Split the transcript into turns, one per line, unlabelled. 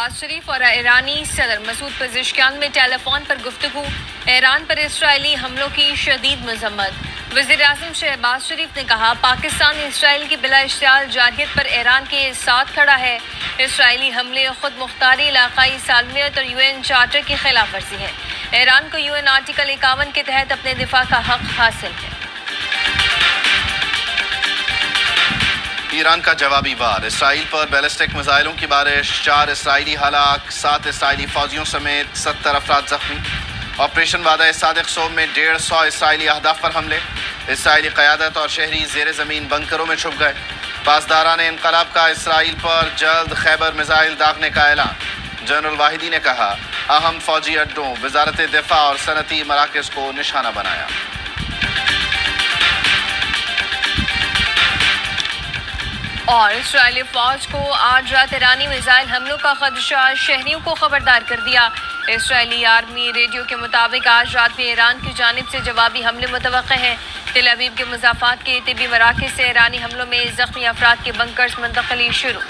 शहबाज शरीफ और ईरानी सदर मसूद पेज़ेश्कियान में टेलीफोन पर गुफ्तगू। ईरान पर इसराइली हमलों की शदीद मजम्मत। वज़ीर-ए-आज़म शहबाज शरीफ ने कहा, पाकिस्तान इसराइल की बिला इश्तियाल जारहियत पर ईरान के साथ खड़ा है। इसराइली हमले खुद मुख्तारी, इलाकाई सालमियत और UN चार्टर की खिलाफ वर्जी है। ईरान को UN आर्टिकल 51 के तहत अपने दिफा का हक हासिल है।
ईरान का जवाबी वार। इसराइल पर बैलिस्टिक मिसाइलों की बारिश, 4 इसराइली हलाक, 7 इसराइली फौजियों समेत 70 अफराद जख्मी। ऑपरेशन वादा सादिक सोम में 150 इसराइली अहदाफ पर हमले। इसराइली क़यादत और शहरी ज़ेर ज़मीन बंकरों में छुप गए। पासदारान इनकलाब का इसराइल पर जल्द खैबर मिसाइल दागने का ऐलान। जनरल वाहिदी ने कहा, अहम फौजी अड्डों, वजारत दिफा और सनती मराकज़ को निशाना बनाया।
और इसराइली फौज को आज रात ईरानी मिसाइल हमलों का खदशा, शहरियों को खबरदार कर दिया। इसराइली आर्मी रेडियो के मुताबिक आज रात में ईरान की जानिब से जवाबी हमले मुतवक्के हैं। तेल अवीव के मुज़ाफ़ात के तिबी मराकज़ से ईरानी हमलों में ज़ख्मी अफराद के बंकर्स मुंतक़ली शुरू।